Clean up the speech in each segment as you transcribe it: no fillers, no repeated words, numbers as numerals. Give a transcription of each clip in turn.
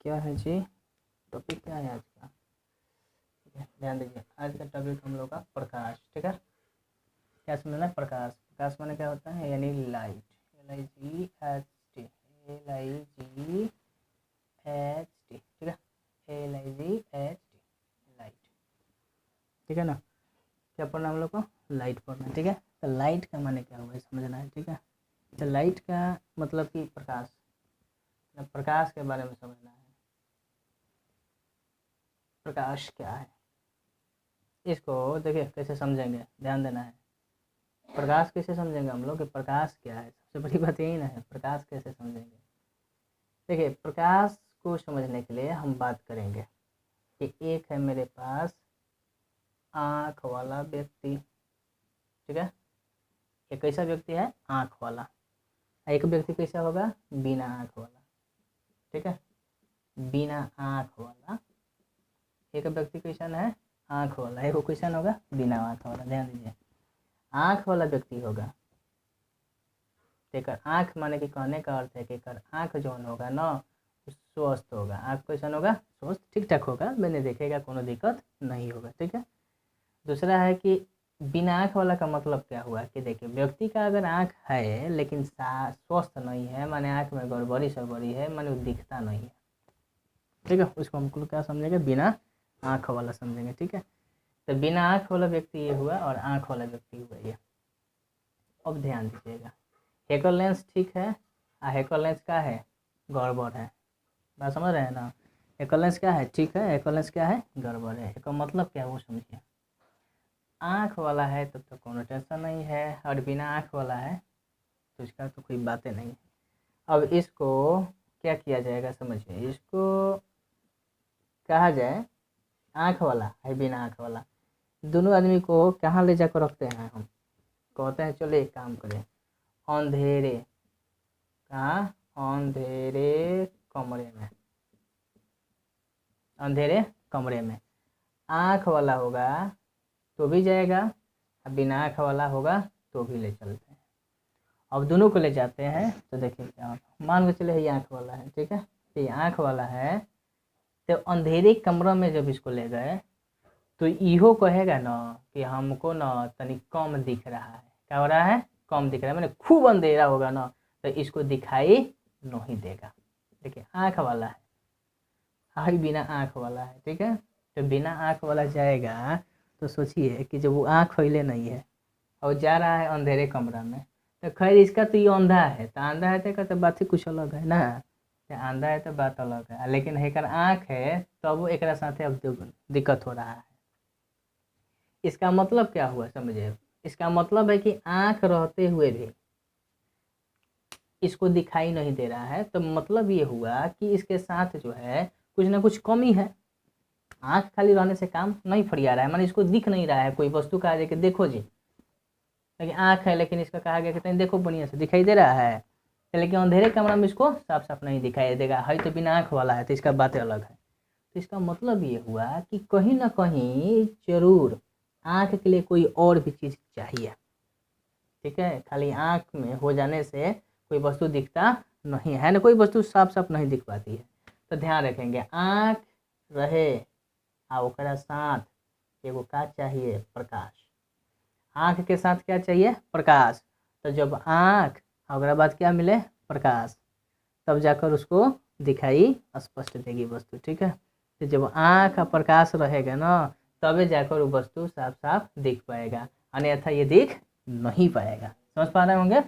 क्या है जी, टॉपिक क्या है आज का? ठीक है, ध्यान दीजिए, आज का टॉपिक हम लोग का प्रकाश। ठीक है, क्या समझना है? प्रकाश। प्रकाश माने क्या होता है? यानी लाइट। LIGHT, LIGHT, ठीक है, LIGHT, लाइट। ठीक है ना, क्या पढ़ना हम लोग को? लाइट पढ़ना है। ठीक है, तो लाइट का माने क्या हुआ समझना है। ठीक है, तो लाइट का मतलब कि प्रकाश, प्रकाश के बारे में समझना है। प्रकाश क्या है, इसको देखिए कैसे समझेंगे, ध्यान देना है। प्रकाश कैसे समझेंगे हम लोग कि प्रकाश क्या है? सबसे बड़ी बात यही ना है, प्रकाश कैसे समझेंगे। देखिए, प्रकाश को समझने के लिए हम बात करेंगे कि एक है मेरे पास आँख वाला व्यक्ति। ठीक है, एक कैसा व्यक्ति है? आँख वाला। एक व्यक्ति कैसा होगा? बिना आँख वाला। ठीक है, बिना आँख वाला। एक व्यक्ति कैसन है? आँख वाला। एक कैसन होगा? बिना आँख वाला। ध्यान दीजिए, आँख वाला व्यक्ति होगा तेकर आँख माने कि कहने का अर्थ है कि आँख जौन होगा ना स्वस्थ होगा। आँख कैसन होगा? स्वस्थ, ठीक ठाक होगा, मैंने देखेगा, कोनो दिक्कत नहीं होगा। ठीक है, दूसरा है कि बिना आँख वाला का मतलब क्या हुआ कि देखिए, व्यक्ति का अगर आँख है लेकिन स्वस्थ नहीं है, माने आँख में गड़बड़ी सड़बड़ी है, माने वो दिखता नहीं है। ठीक है, उसको हम क्या समझेंगे? बिना आँख वाला समझेंगे। ठीक है, तो बिना आँख वाला व्यक्ति ये हुआ और आँख वाला व्यक्ति हुआ ये। अब ध्यान दीजिएगा, हेकर लेंस ठीक है, हेकर लेंस क्या है? गड़बड़ है। बात समझ रहे हैं ना? हेकर लेंस क्या है? ठीक है, हेकर लेंस क्या है? गड़बड़ है। इसका मतलब क्या है वो समझिए। आँख वाला है तब तो कोनो टेंशन नहीं है, और बिना आँख वाला है तो इसका तो कोई बातें नहीं है। अब इसको क्या किया जाएगा समझिए, इसको कहा जाए आँख वाला है बिना आँख वाला, दोनों आदमी को कहाँ ले जाकर रखते हैं हम? कहते हैं चलो एक काम करें, अंधेरे, कहाँ? अंधेरे कमरे में। अंधेरे कमरे में आँख वाला होगा तो भी जाएगा, अब बिना आँख वाला होगा तो भी ले चलते हैं। अब दोनों को ले जाते हैं तो देखिए क्या होगा। मान के चले ये आँख वाला है, ठीक है, तो ये आँख वाला है, तो अंधेरे कमरा में जब इसको ले गए तो इहो कहेगा ना कि हमको ना तनिक कम दिख रहा है। क्या हो रहा है? कम दिख रहा है, मैंने खूब अंधेरा होगा ना तो इसको दिखाई नहीं देगा। देखिए, आँख वाला है, हाई बिना आँख वाला है। ठीक है, तो बिना आँख वाला जाएगा तो सोचिए कि जब वो आँख फैले नहीं है और जा रहा है अंधेरे कमरा में, तो खैर इसका तो ये अंधा है, तो अंधा है तो बात ही कुछ अलग है ना, तो अंधा है तो बात अलग है, लेकिन हेकर आँख है तो अब एक साथ अब दिक्कत हो रहा है। इसका मतलब क्या हुआ समझे? इसका मतलब है कि आँख रहते हुए भी इसको दिखाई नहीं दे रहा है, तो मतलब ये हुआ कि इसके साथ जो है कुछ ना कुछ कमी है। आँख खाली रहने से काम नहीं फरिया रहा है, माने इसको दिख नहीं रहा है कोई वस्तु कहा जाए कि देखो जी, लेकिन आँख है लेकिन इसका कहा गया कि देखो बढ़िया से दिखाई दे रहा है, लेकिन अंधेरे कमरा में इसको साफ साफ नहीं दिखाई देगा। है तो बिना आँख वाला है तो इसका बातें अलग है। तो इसका मतलब ये हुआ कि कहीं ना कहीं जरूर आँख के लिए कोई और भी चीज़ चाहिए। ठीक है, खाली आँख में हो जाने से कोई वस्तु दिखता नहीं है ना, कोई वस्तु साफ साफ नहीं दिख पाती है। तो ध्यान रखेंगे, आँख रहे आ ओकरा साथ एगो का चाहिए? प्रकाश। आँख के साथ क्या चाहिए? प्रकाश। तो जब आँख और बाद क्या मिले? प्रकाश, तब जाकर उसको दिखाई स्पष्ट देगी वस्तु। ठीक है, तो जब आँख का प्रकाश रहेगा ना तबे जाकर वो वस्तु साफ साफ दिख पाएगा, अन्यथा ये दिख नहीं पाएगा। समझ पा रहे होंगे?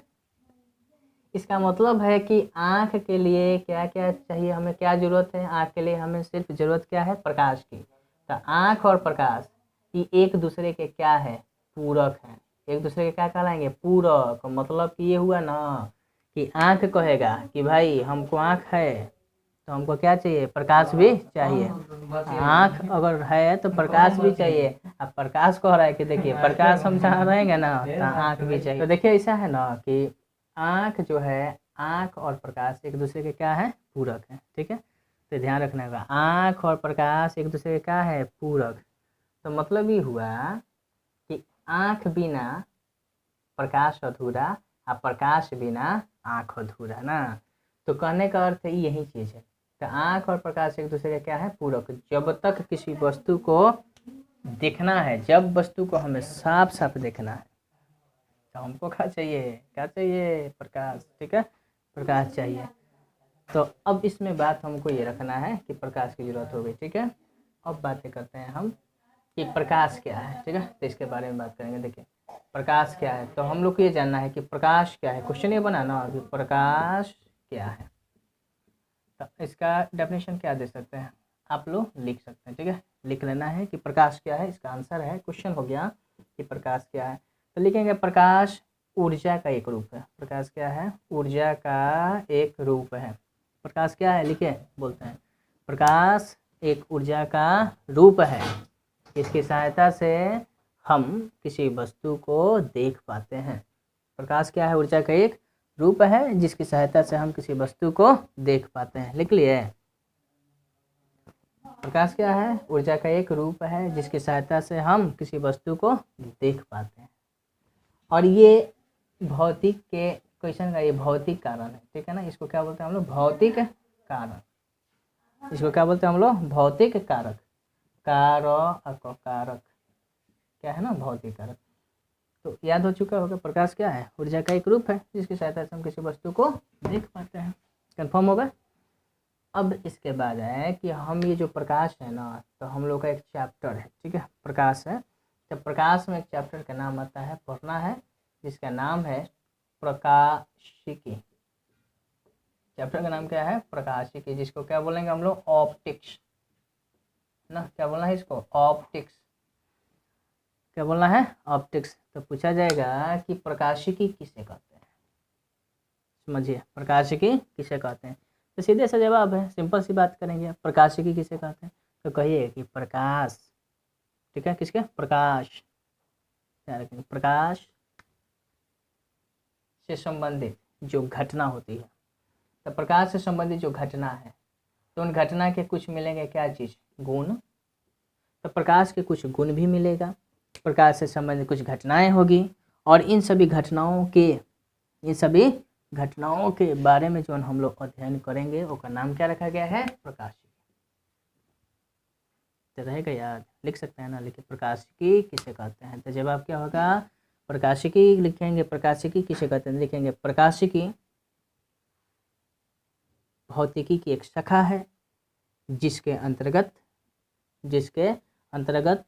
इसका मतलब है कि आँख के लिए क्या क्या चाहिए, हमें क्या जरूरत है? आँख के लिए हमें सिर्फ जरूरत क्या है? प्रकाश की। तो आँख और प्रकाश ये एक दूसरे के क्या है? पूरक है। एक दूसरे के क्या कहलाएंगे? पूरक। मतलब कि ये हुआ ना कि आँख कहेगा कि भाई हमको आँख है तो हमको क्या चाहिए? प्रकाश भी चाहिए। आँख अगर है तो प्रकाश भी चाहिए। अब प्रकाश कह रहा है कि देखिए प्रकाश हम जहाँ रहेंगे ना तो आँख भी चाहिए। तो देखिए ऐसा है ना कि आँख जो है, आँख और प्रकाश एक दूसरे के क्या है? पूरक है। ठीक है, तो ध्यान रखना होगा, आँख और प्रकाश एक दूसरे के क्या है? पूरक। तो मतलब ये हुआ कि आँख बिना प्रकाश अधूरा और प्रकाश बिना आँख अधूरा ना। तो कहने का अर्थ यही चीज़ है। तो आँख और प्रकाश एक दूसरे का क्या है, पूरक। जब तक किसी वस्तु को देखना है, जब वस्तु को हमें साफ साफ देखना है तो हमको क्या चाहिए, क्या चाहिए, प्रकाश। ठीक है, प्रकाश चाहिए। तो अब इसमें बात हमको ये रखना है कि प्रकाश की ज़रूरत होगी। ठीक है, अब बातें करते हैं हम कि प्रकाश क्या है। ठीक है, तो इसके बारे में बात करेंगे। देखिए प्रकाश क्या है, तो हम लोग को ये जानना है कि प्रकाश क्या है। क्वेश्चन ये बनाना कि प्रकाश क्या है, तो इसका डेफिनेशन क्या दे सकते हैं, आप लोग लिख सकते हैं। ठीक है, लिख लेना है कि प्रकाश क्या है, इसका आंसर है, क्वेश्चन हो गया कि प्रकाश क्या है। तो लिखेंगे प्रकाश ऊर्जा का एक रूप है। प्रकाश क्या है, ऊर्जा का एक रूप है। प्रकाश क्या है, लिखे, बोलते हैं प्रकाश एक ऊर्जा का रूप है। इसकी सहायता से हम किसी वस्तु को देख पाते हैं। प्रकाश क्या है, ऊर्जा का एक रूप है जिसकी सहायता से हम किसी वस्तु को देख पाते हैं। लिख लिए, प्रकाश क्या है, ऊर्जा का एक रूप है जिसकी सहायता से हम किसी वस्तु को देख पाते हैं। और ये भौतिक के क्वेश्चन का ये भौतिक कारण है। ठीक है ना, इसको क्या बोलते हैं हम लोग, भौतिक कारण। इसको क्या बोलते हैं हम लोग, भौतिक कारक। कारक क्या है ना, भौतिक कारक। तो याद हो चुका होगा प्रकाश क्या है, ऊर्जा का एक रूप है जिसकी सहायता से हम किसी वस्तु को देख पाते हैं। कंफर्म होगा। अब इसके बाद है कि हम ये जो प्रकाश है ना, तो हम लोग का एक चैप्टर है। ठीक है, प्रकाश है, तो प्रकाश में एक चैप्टर का नाम आता है, पढ़ना है, जिसका नाम है प्रकाशिकी। चैप्टर का नाम क्या है, प्रकाशिकी, जिसको क्या बोलेंगे हम लोग, ऑप्टिक्स ना। क्या बोलना है इसको, ऑप्टिक्स। क्या बोलना है, ऑप्टिक्स। तो पूछा जाएगा कि प्रकाशिकी किसे कहते हैं, समझिए प्रकाशिकी किसे कहते हैं। तो सीधे सा जवाब है, सिंपल सी बात करेंगे, प्रकाशिकी किसे कहते हैं। तो कहिए कि प्रकाश, ठीक है, किसके, प्रकाश, क्या रखेंगे, प्रकाश से संबंधित जो घटना होती है। तो प्रकाश से संबंधित जो घटना है, तो उन घटना के कुछ मिलेंगे, क्या चीज़, गुण। तो प्रकाश के कुछ गुण भी मिलेगा, प्रकाश से संबंधित कुछ घटनाएं होगी, और इन सभी घटनाओं के बारे में जो हम लोग अध्ययन करेंगे उसका नाम क्या रखा गया है, प्रकाशिकी। तो रहेगा याद, लिख सकते हैं ना, लिखिए प्रकाशिकी किसे कहते हैं। तो जवाब क्या होगा, प्रकाशिकी लिखेंगे, प्रकाशिकी किसे कहते हैं, लिखेंगे प्रकाशिकी भौतिकी की एक शाखा है जिसके अंतर्गत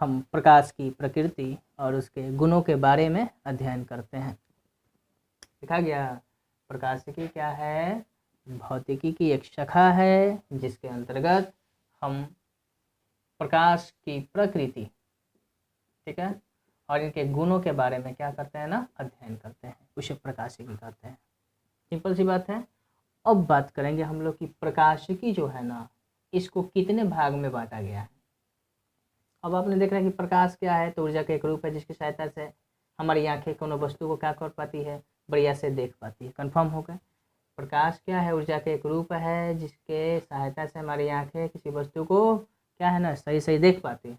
हम प्रकाश की प्रकृति और उसके गुणों के बारे में अध्ययन करते हैं। लिखा गया, प्रकाशिकी क्या है, भौतिकी की एक शाखा है जिसके अंतर्गत हम प्रकाश की प्रकृति, ठीक है, और इनके गुणों के बारे में क्या करते हैं ना, अध्ययन करते हैं, उसे प्रकाशिकी कहते हैं। सिंपल सी बात है। अब बात करेंगे हम लोग कि प्रकाशिकी जो है ना, इसको कितने भाग में बांटा गया है। अब आपने देख रहा है कि प्रकाश क्या है, तो ऊर्जा का एक रूप है जिसकी सहायता से हमारी आंखें कोनो वस्तु को क्या कर पाती है, बढ़िया से देख पाती है। कंफर्म हो गया, प्रकाश क्या है, ऊर्जा का एक रूप है जिसके सहायता से हमारी आंखें किसी वस्तु को क्या है ना, सही देख पाती है।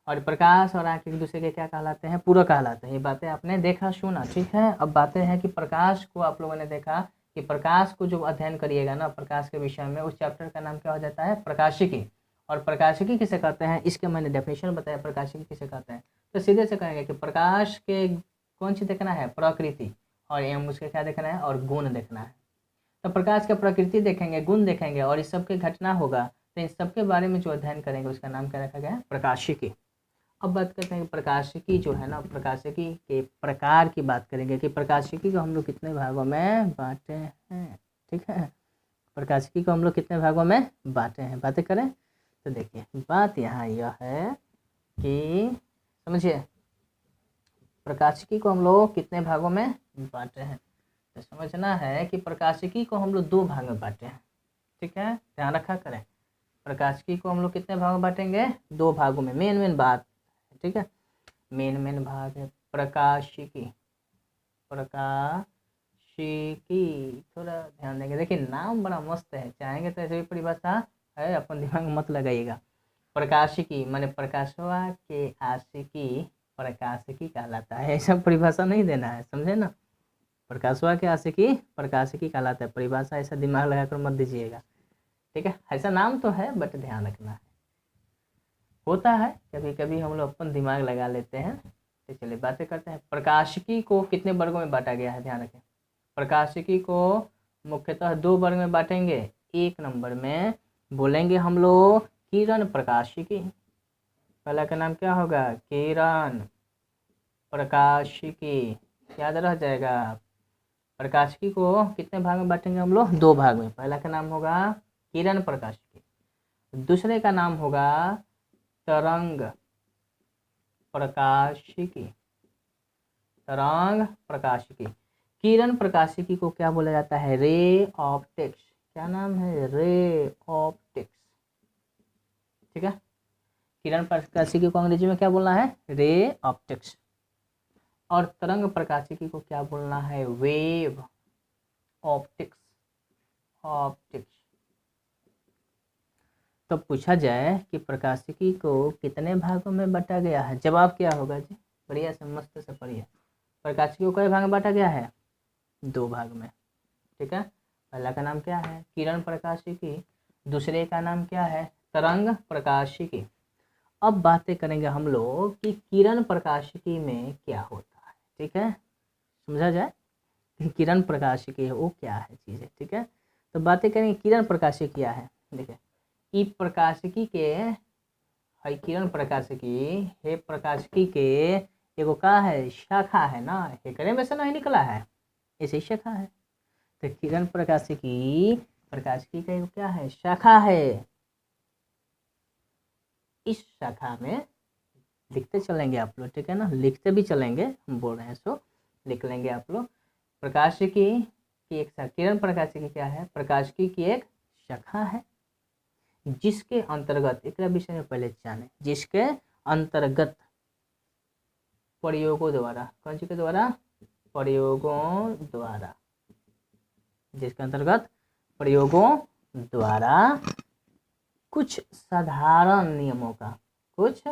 और प्रकाश और आंख एक दूसरे के क्या कहलाते हैं, पूरक कहलाते हैं। ये बातें आपने देखा सुना, ठीक है। अब बातें हैं कि प्रकाश को आप लोगों ने देखा कि प्रकाश को जो अध्ययन करिएगा ना, प्रकाश के विषय में, उस चैप्टर का नाम क्या हो जाता है, प्रकाशिकी। और प्रकाशिकी किसे कहते हैं, इसके मैंने डेफिनेशन बताया, प्रकाशिकी किसे कहते हैं। तो सीधे से कहेंगे कि प्रकाश के कौन सी देखना है, प्रकृति, और एवं उसके क्या देखना है, और गुण देखना है। तो प्रकाश का प्रकृति देखेंगे, गुण देखेंगे, और इस सब के घटना होगा, तो इन सब के बारे में जो अध्ययन करेंगे उसका नाम क्या रखा गया है, प्रकाशिकी। अब बात करते हैं प्रकाशिकी जो है ना, प्रकाशिकी के प्रकार की बात करेंगे कि प्रकाशिकी को हम लोग कितने भागों में बांटे हैं। ठीक है, प्रकाशिकी को हम लोग कितने भागों में बांटे हैं, बातें करें। तो देखिए बात यहाँ यह है कि समझिए, प्रकाशिकी को हम लोग कितने भागों में बांटे हैं। तो समझना है कि प्रकाशिकी को हम लोग 2 भाग में बांटे हैं। ठीक है, ध्यान रखा करें, प्रकाशिकी को हम लोग कितने भागों में बांटेंगे, 2 भागों में। मेन बात, ठीक है, मेन भाग है प्रकाशिकी। थोड़ा ध्यान देंगे, देखिए नाम बड़ा मस्त है, चाहेंगे तो ऐसे भी परिभाषा है, अपन दिमाग मत लगाइएगा। प्रकाशिकी माने प्रकाशवा के आशिकी, प्रकाशिकी कहलाता है, ऐसा परिभाषा नहीं देना है, समझे ना। प्रकाशवा के आशिकी प्रकाशिकी कहलाता है। परिभाषा ऐसा दिमाग लगाकर मत दीजिएगा, ठीक है। ऐसा नाम तो है बट ध्यान रखना है, होता है कभी कभी हम लोग अपन दिमाग लगा लेते हैं। तो चलिए बातें करते हैं। प्रकाशिकी को कितने वर्गों में बांटा गया है, ध्यान रखें। प्रकाशिकी को मुख्यतः 2 वर्ग में बांटेंगे। 1 नंबर में बोलेंगे हम लोग किरण प्रकाशिकी। पहला का नाम क्या होगा, किरण प्रकाशिकी, याद रह जाएगा। प्रकाशिकी को कितने भाग में बांटेंगे हम लोग, 2 भाग में। पहला का नाम होगा किरण प्रकाशिकी, दूसरे का नाम होगा तरंग प्रकाशिकी। तरंग प्रकाशिकी। किरण प्रकाशिकी को क्या बोला जाता है, रे ऑप्टिक्स। क्या नाम है, रे ऑप्टिक्स, ठीक है। किरण प्रकाशिकी को अंग्रेजी में क्या बोलना है, रे ऑप्टिक्स। और तरंग प्रकाशिकी को क्या बोलना है, वेव ऑप्टिक्स। ऑप्टिक्स। तो पूछा जाए कि प्रकाशिकी को कितने भागों में बांटा गया है, जवाब क्या होगा जी, बढ़िया से मस्त से पढ़िए। प्रकाशिकी को कई भाग में बांटा गया है, 2 भाग में, ठीक है। पहला का नाम क्या है, किरण प्रकाशिकी, दूसरे का नाम क्या है, तरंग प्रकाशिकी। अब बातें करेंगे हम लोग कि किरण प्रकाशिकी में क्या होता है, ठीक है। समझा जाए कि किरण प्रकाशिकी है वो क्या है चीज़ है, ठीक है। तो बातें करेंगे किरण प्रकाशिकी क्या है। देखिए ई प्रकाशिकी के है, किरण प्रकाशिकी हे प्रकाशिकी के एगो का है, शाखा है ना, एकरे में से नहीं निकला है, ऐसे ही शाखा है। तो किरण प्रकाशिकी प्रकाशिकी का एगो क्या है, शाखा है। इस शाखा में लिखते चलेंगे आप लोग, ठीक है ना, लिखते भी चलेंगे, हम बोल रहे हैं सो लिख लेंगे आप लोग। प्रकाशिकी की एक किरण प्रकाशिकी क्या है, प्रकाशिकी की एक शाखा है जिसके अंतर्गत, एक विषय में पहले जाने, जिसके अंतर्गत प्रयोगों द्वारा, कौन सी के द्वारा, प्रयोगों द्वारा, जिसके अंतर्गत प्रयोगों द्वारा कुछ साधारण नियमों का, कुछ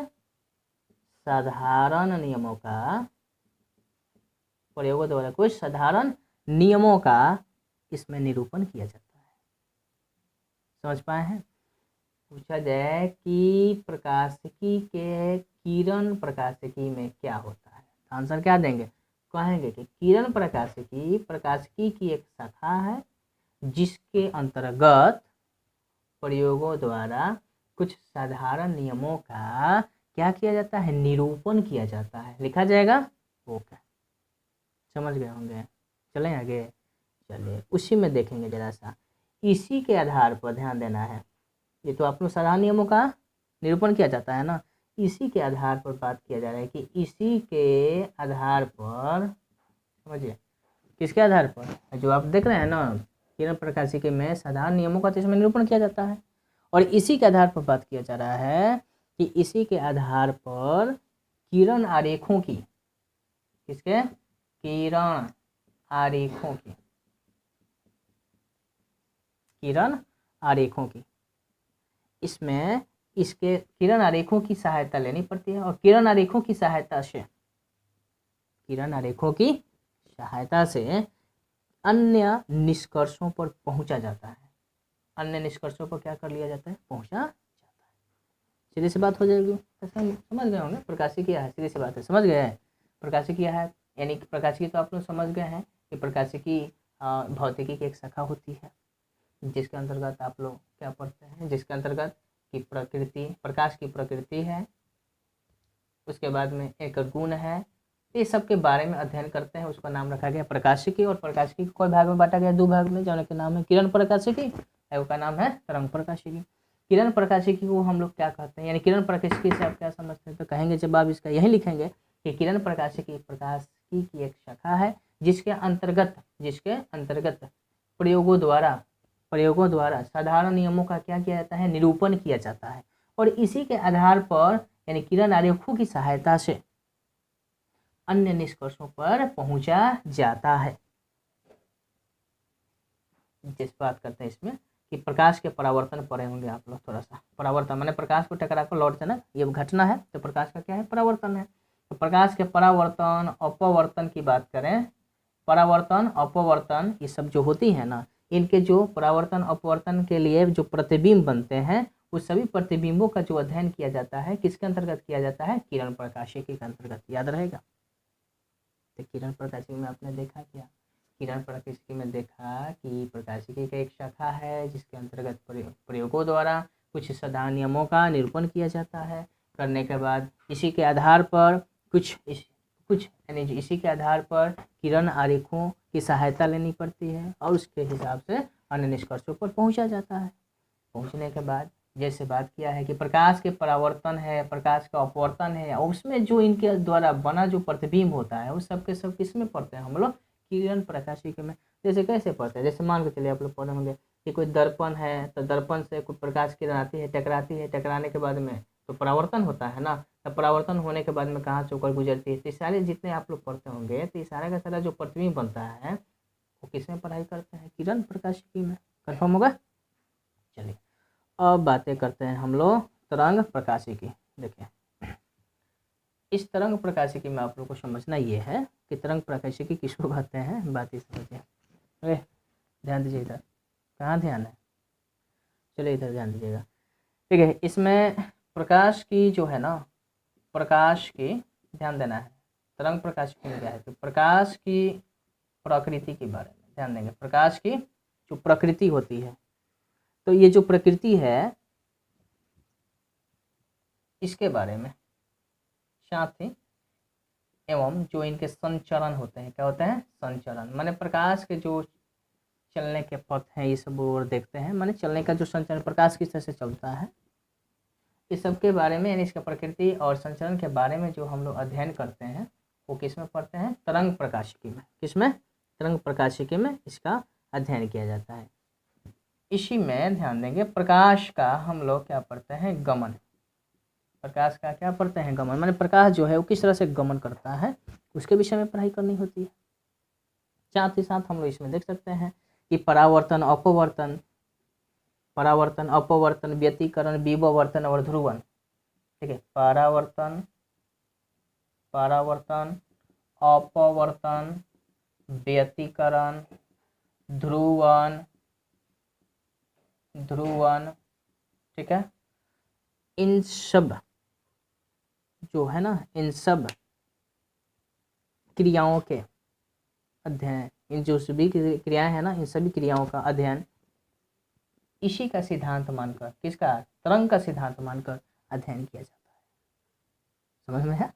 साधारण नियमों का, प्रयोगों द्वारा कुछ साधारण नियमों का इसमें निरूपण किया जाता है। समझ पाए हैं। पूछा जाए कि प्रकाशिकी के किरण प्रकाशिकी में क्या होता है, तो आंसर क्या देंगे, कहेंगे कि किरण प्रकाशिकी प्रकाशिकी की एक शाखा है जिसके अंतर्गत प्रयोगों द्वारा कुछ साधारण नियमों का क्या किया जाता है, निरूपण किया जाता है, लिखा जाएगा। ओके, समझ गए होंगे। चलें आगे, चलिए उसी में देखेंगे जरा सा। इसी के आधार पर ध्यान देना है, ये तो आप लोग साधारण नियमों का निरूपण किया जाता है ना, इसी के आधार पर बात किया जा रहा है कि इसी के आधार पर, समझिए किसके आधार पर, जो आप देख रहे हैं ना किरण प्रकाशिकी में साधारण नियमों का तो इसमें निरूपण किया जाता है, और इसी के आधार पर बात किया जा रहा है कि इसी के आधार पर किरण आरेखों की, किसके, किरण आरेखों की, किरण आरेखों की, इसमें इसके किरण आरेखों की सहायता लेनी पड़ती है, और किरण आरेखों की सहायता से, किरण आरेखों की सहायता से अन्य निष्कर्षों पर पहुंचा जाता है। अन्य निष्कर्षों पर क्या कर लिया जाता है, पहुंचा जाता है। सीधी सी बात हो जाएगी, समझ गए होंगे। प्रकाशिकी क्या है, सीधी सी बात है, समझ गए हैं। प्रकाशिकी क्या है, यानी कि प्रकाशिकी तो आप लोग समझ गए हैं कि प्रकाशिकी भौतिकी की एक शाखा होती है जिसके अंतर्गत आप लोग क्या पढ़ते हैं, जिसके अंतर्गत की प्रकृति, प्रकाश की प्रकृति है, उसके बाद में एक गुण है, ये सब के बारे में अध्ययन करते हैं, उसका नाम रखा गया प्रकाशिकी। और प्रकाशिकी को कोई भाग में बांटा गया, 2 भाग में, जो के नाम है किरण प्रकाशिकी, का नाम है तरंग प्रकाशिकी। किरण प्रकाशिकी को हम लोग क्या कहते हैं, यानी किरण प्रकाशिकी से आप क्या समझते हैं, तो कहेंगे जवाब इसका यही लिखेंगे कि किरण प्रकाशिकी प्रकाशिकी की एक शाखा है जिसके अंतर्गत प्रयोगों द्वारा साधारण नियमों का क्या किया जाता है, निरूपण किया जाता है, और इसी के आधार पर यानी किरण आरेखों की सहायता से अन्य निष्कर्षों पर पहुंचा जाता है। जिस बात करते हैं इसमें कि प्रकाश के परावर्तन पढ़े होंगे आप लोग, थोड़ा सा परावर्तन मैंने प्रकाश को टकरा कर लौट जाना, ये घटना है, तो प्रकाश का क्या है, परावर्तन है। तो प्रकाश के परावर्तन अपवर्तन की बात करें, परावर्तन अपवर्तन ये सब जो होती है ना, इनके जो परावर्तन अपवर्तन के लिए जो प्रतिबिंब बनते हैं, उस सभी प्रतिबिंबों का जो अध्ययन किया जाता है किसके अंतर्गत किया जाता है, किरण प्रकाशिकी के अंतर्गत। याद रहेगा। तो किरण प्रकाशिकी में आपने देखा क्या, किरण प्रकाशिकी में देखा कि प्रकाशिकी का एक शाखा है जिसके अंतर्गत प्रयोगों द्वारा कुछ साधारण नियमों का निरूपण किया जाता है। करने के बाद इसी के आधार पर कुछ यानी इसी के आधार पर किरण आरेखों की सहायता लेनी पड़ती है और उसके हिसाब से अन्य निष्कर्षों पर पहुंचा जाता है। पहुंचने के बाद जैसे बात किया है कि प्रकाश के परावर्तन है, प्रकाश का अपवर्तन है, और उसमें जो इनके द्वारा बना जो प्रतिबिंब होता है उस सब के सब किस में पढ़ते हैं हम लोग, किरण प्रकाशिकी में। जैसे कैसे पढ़ते हैं, जैसे मान के चलिए आप लोग पढ़े होंगे कि कोई दर्पण है तो दर्पण से कोई प्रकाश किरण आती है, टकराती है, टकराने के बाद में तो परावर्तन होता है ना, तो परावर्तन होने के बाद में कहाँ से होकर गुजरती है। तो सारे जितने आप लोग पढ़ते होंगे तो सारा का सारा जो प्रतिबिंब बनता है वो किस में पढ़ाई करते हैं, किरण प्रकाशिकी में। कन्फर्म होगा। चलिए अब बातें करते हैं हम लोग तरंग प्रकाशिकी। देखिए इस तरंग प्रकाशिकी में आप लोग को समझना ये है कि तरंग प्रकाशिकी किसको कहते हैं, बात ही समझिए। अरे ध्यान दीजिए, इधर कहाँ ध्यान है, चलिए इधर ध्यान दीजिएगा। ठीक है, इसमें प्रकाश की जो है ना, प्रकाश की ध्यान देना है। तरंग प्रकाशिकी में क्या है, तो प्रकाश की प्रकृति के बारे में ध्यान देंगे। प्रकाश की जो प्रकृति होती है, तो ये जो प्रकृति है इसके बारे में, साथ ही एवं जो इनके संचरण होते हैं, क्या होते हैं, संचरण माने प्रकाश के जो चलने के पथ हैं ये सब और देखते हैं, माने चलने का जो संचरण, प्रकाश किस तरह से चलता है, इस सब के बारे में यानी इसका प्रकृति और संचरण के बारे में जो हम लोग अध्ययन करते हैं वो किस में पढ़ते हैं, तरंग प्रकाशिकी में। किस में, तरंग प्रकाशिकी में इसका अध्ययन किया जाता है। इसी में ध्यान देंगे प्रकाश का हम लोग क्या पढ़ते हैं, गमन। प्रकाश का क्या पढ़ते हैं, गमन, माने प्रकाश जो है वो किस तरह से गमन करता है उसके विषय में पढ़ाई करनी होती है। साथ ही साथ हम लोग इसमें देख सकते हैं कि परावर्तन अपवर्तन, परावर्तन अपवर्तन, व्यतिकरण, विवर्तन और ध्रुवन। ठीक है, परावर्तन अपवर्तन, व्यतिकरण, ध्रुवन, ठीक है, इन सब जो है ना, इन सब क्रियाओं के अध्ययन, इन जो सभी क्रियाएं हैं ना, इन सभी क्रियाओं का अध्ययन इसी का सिद्धांत मानकर, किसका, तरंग का सिद्धांत मानकर अध्ययन किया जाता है। समझ में है,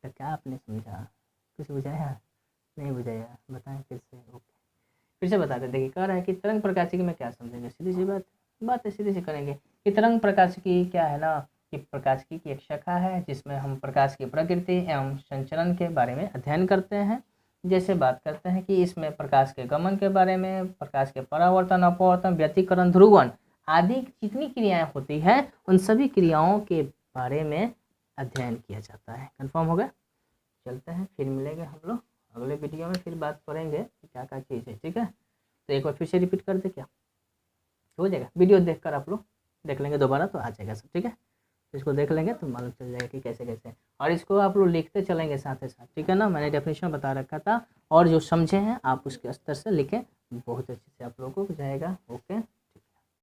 तो क्या आपने समझा, कुछ बुझाया, नहीं बुझाया, बताएं फिर से। ओके, फिर से बता दें। देखिए कह रहा है कि तरंग प्रकाशिकी में क्या समझेंगे, सीधी सी बात है, सीधी सी करेंगे कि तरंग प्रकाशिकी क्या है ना, कि प्रकाशिकी की एक शाखा है जिसमें हम प्रकाश की प्रकृति एवं संचरण के बारे में अध्ययन करते हैं। जैसे बात करते हैं कि इसमें प्रकाश के गमन के बारे में, प्रकाश के परावर्तन अपवर्तन, व्यतिकरण, ध्रुवन आदि जितनी क्रियाएं होती हैं उन सभी क्रियाओं के बारे में अध्ययन किया जाता है। कंफर्म हो गया। चलते हैं, फिर मिलेंगे हम लोग अगले वीडियो में, फिर बात करेंगे कि क्या क्या चीज़ है। ठीक है, तो एक बार फिर से रिपीट कर दे, क्या हो जाएगा, वीडियो देखकर आप लोग देख लेंगे दोबारा तो आ जाएगा सब। ठीक है, इसको देख लेंगे तो मालूम चल जाएगा कि कैसे कैसे, और इसको आप लोग लिखते चलेंगे साथ ही साथ। ठीक है ना, मैंने डेफिनेशन बता रखा था और जो समझे हैं आप उसके स्तर से लिखें, बहुत अच्छे से आप लोगों को जाएगा। ओके।